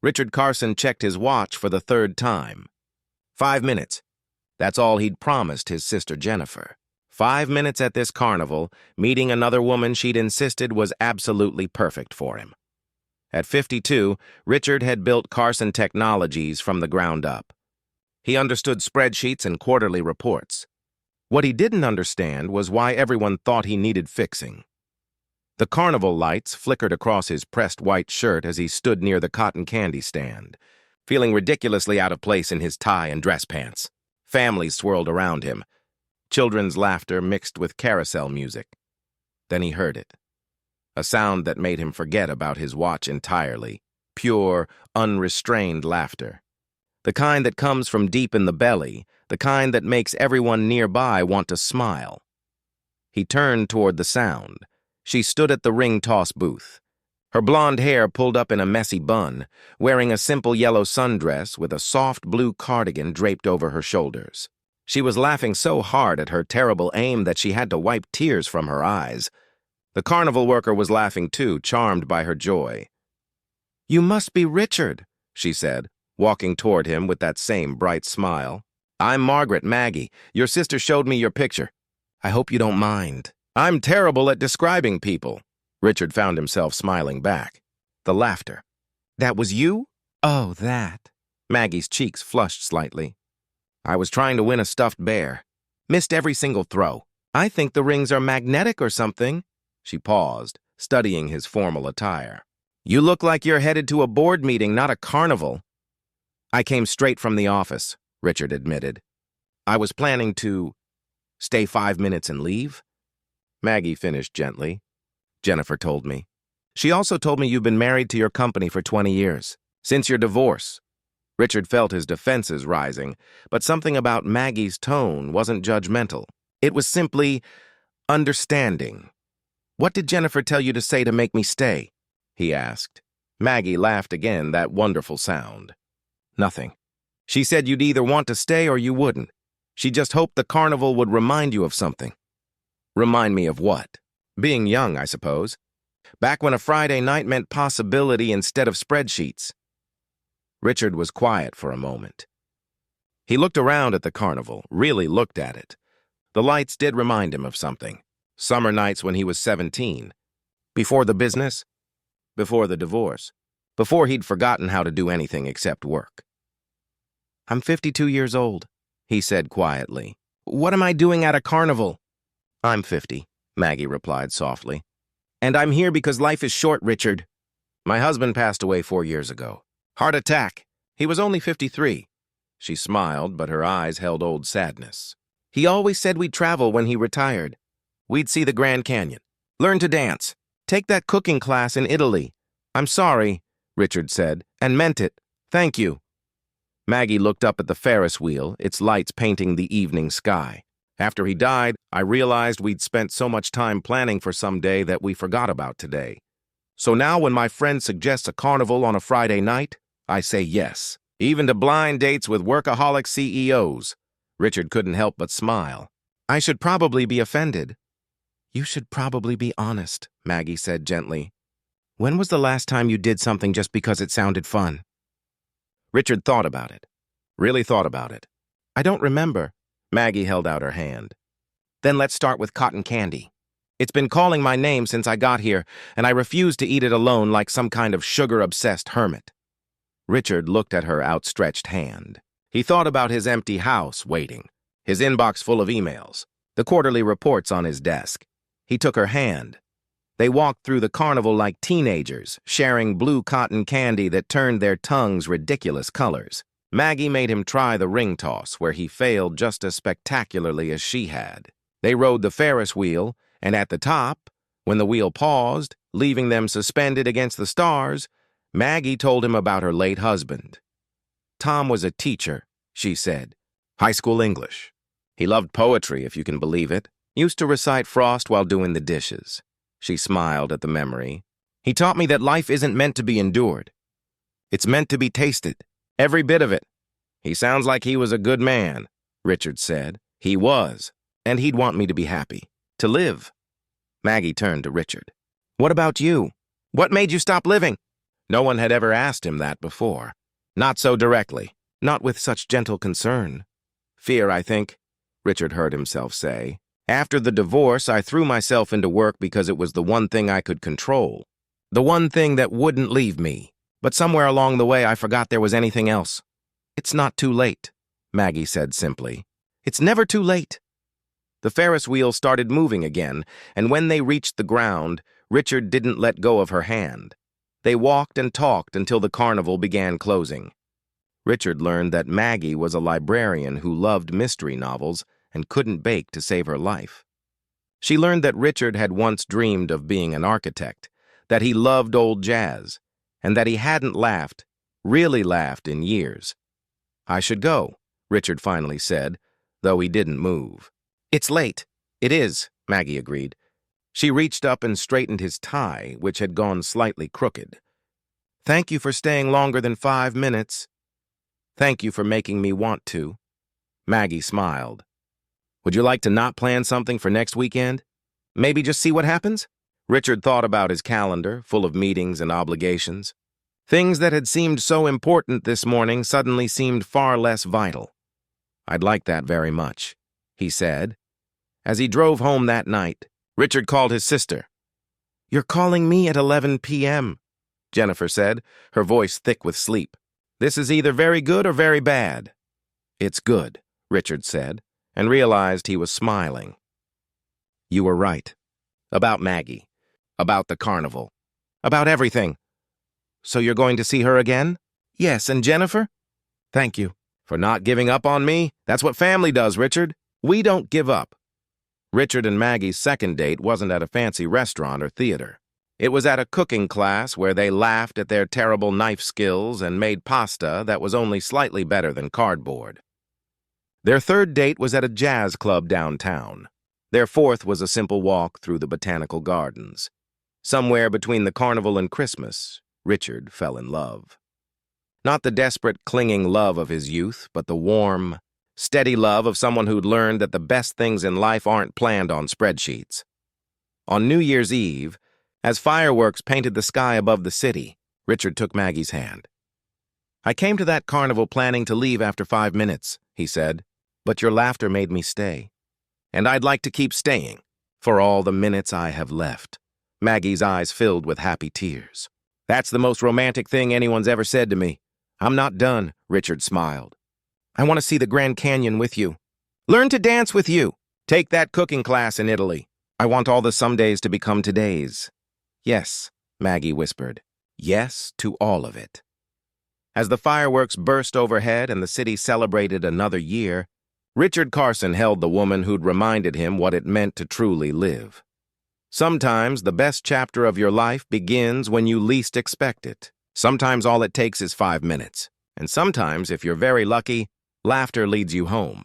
Richard Carson checked his watch for the third time. 5 minutes. That's all he'd promised his sister Jennifer. 5 minutes at this carnival, meeting another woman she'd insisted was absolutely perfect for him. At 52, Richard had built Carson Technologies from the ground up. He understood spreadsheets and quarterly reports. What he didn't understand was why everyone thought he needed fixing. The carnival lights flickered across his pressed white shirt as he stood near the cotton candy stand, feeling ridiculously out of place in his tie and dress pants. Families swirled around him. Children's laughter mixed with carousel music. Then he heard it. A sound that made him forget about his watch entirely. Pure, unrestrained laughter. The kind that comes from deep in the belly, the kind that makes everyone nearby want to smile. He turned toward the sound. She stood at the ring toss booth. Her blonde hair pulled up in a messy bun, wearing a simple yellow sundress with a soft blue cardigan draped over her shoulders. She was laughing so hard at her terrible aim that she had to wipe tears from her eyes. The carnival worker was laughing too, charmed by her joy. "You must be Richard," she said, walking toward him with that same bright smile. "I'm Margaret, Maggie. Your sister showed me your picture. I hope you don't mind." "I'm terrible at describing people." Richard found himself smiling back. The laughter. "That was you?" "Oh, that." Maggie's cheeks flushed slightly. "I was trying to win a stuffed bear. Missed every single throw. I think the rings are magnetic or something." She paused, studying his formal attire. "You look like you're headed to a board meeting, not a carnival." "I came straight from the office," Richard admitted. "I was planning to stay 5 minutes and leave." Maggie finished gently. "Jennifer told me. She also told me you've been married to your company for 20 years. Since your divorce." Richard felt his defenses rising, but something about Maggie's tone wasn't judgmental. It was simply understanding. "What did Jennifer tell you to say to make me stay?" he asked. Maggie laughed again, that wonderful sound. "Nothing. She said you'd either want to stay or you wouldn't. She just hoped the carnival would remind you of something." "Remind me of what?" "Being young, I suppose. Back when a Friday night meant possibility instead of spreadsheets." Richard was quiet for a moment. He looked around at the carnival, really looked at it. The lights did remind him of something. Summer nights when he was 17. Before the business, before the divorce, before he'd forgotten how to do anything except work. "I'm 52 years old," he said quietly. "What am I doing at a carnival?" "I'm 50, Maggie replied softly. "And I'm here because life is short, Richard. My husband passed away 4 years ago. Heart attack. He was only 53. She smiled, but her eyes held old sadness. "He always said we'd travel when he retired. We'd see the Grand Canyon, learn to dance, take that cooking class in Italy." "I'm sorry," Richard said, and meant it. "Thank you." Maggie looked up at the Ferris wheel, its lights painting the evening sky. "After he died, I realized we'd spent so much time planning for some day that we forgot about today. So now when my friend suggests a carnival on a Friday night, I say yes, even to blind dates with workaholic CEOs. Richard couldn't help but smile. "I should probably be offended." "You should probably be honest," Maggie said gently. "When was the last time you did something just because it sounded fun?" Richard thought about it. Really thought about it. "I don't remember." Maggie held out her hand. "Then let's start with cotton candy. It's been calling my name since I got here, and I refuse to eat it alone like some kind of sugar-obsessed hermit." Richard looked at her outstretched hand. He thought about his empty house waiting, his inbox full of emails, the quarterly reports on his desk. He took her hand. They walked through the carnival like teenagers, sharing blue cotton candy that turned their tongues ridiculous colors. Maggie made him try the ring toss, where he failed just as spectacularly as she had. They rode the Ferris wheel, and at the top, when the wheel paused, leaving them suspended against the stars, Maggie told him about her late husband. "Tom was a teacher," she said. "High school English. He loved poetry, if you can believe it. Used to recite Frost while doing the dishes." She smiled at the memory. "He taught me that life isn't meant to be endured. It's meant to be tasted. Every bit of it." "He sounds like he was a good man," Richard said. "He was, and he'd want me to be happy. To live." Maggie turned to Richard. "What about you? What made you stop living?" No one had ever asked him that before. Not so directly, not with such gentle concern. Fear, I think, Richard heard himself say. After the divorce, I threw myself into work because it was the one thing I could control. The one thing that wouldn't leave me. But somewhere along the way, I forgot there was anything else. It's not too late, Maggie said simply. It's never too late. The Ferris wheel started moving again, and when they reached the ground, Richard didn't let go of her hand. They walked and talked until the carnival began closing. Richard learned that Maggie was a librarian who loved mystery novels and couldn't bake to save her life. She learned that Richard had once dreamed of being an architect, that he loved old jazz, and that he hadn't laughed, really laughed, in years. I should go, Richard finally said, though he didn't move. It's late. It is, Maggie agreed. She reached up and straightened his tie, which had gone slightly crooked. Thank you for staying longer than 5 minutes. Thank you for making me want to. Maggie smiled. Would you like to not plan something for next weekend? Maybe just see what happens? Richard thought about his calendar, full of meetings and obligations. Things that had seemed so important this morning suddenly seemed far less vital. I'd like that very much, he said. As he drove home that night, Richard called his sister. You're calling me at 11 p.m., Jennifer said, her voice thick with sleep. This is either very good or very bad. It's good, Richard said, and realized he was smiling. You were right. About Maggie. About the carnival. About everything. So you're going to see her again? Yes, and Jennifer? Thank you. For not giving up on me? That's what family does, Richard. We don't give up. Richard and Maggie's second date wasn't at a fancy restaurant or theater. It was at a cooking class where they laughed at their terrible knife skills and made pasta that was only slightly better than cardboard. Their third date was at a jazz club downtown. Their fourth was a simple walk through the botanical gardens. Somewhere between the carnival and Christmas, Richard fell in love. Not the desperate, clinging love of his youth, but the warm, steady love of someone who'd learned that the best things in life aren't planned on spreadsheets. On New Year's Eve, as fireworks painted the sky above the city, Richard took Maggie's hand. I came to that carnival planning to leave after 5 minutes, he said, but your laughter made me stay. And I'd like to keep staying, for all the minutes I have left. Maggie's eyes filled with happy tears. That's the most romantic thing anyone's ever said to me. I'm not done, Richard smiled. I want to see the Grand Canyon with you. Learn to dance with you. Take that cooking class in Italy. I want all the somedays to become todays. Yes, Maggie whispered. Yes to all of it. As the fireworks burst overhead and the city celebrated another year, Richard Carson held the woman who'd reminded him what it meant to truly live. Sometimes the best chapter of your life begins when you least expect it. Sometimes all it takes is 5 minutes. And sometimes, if you're very lucky, laughter leads you home.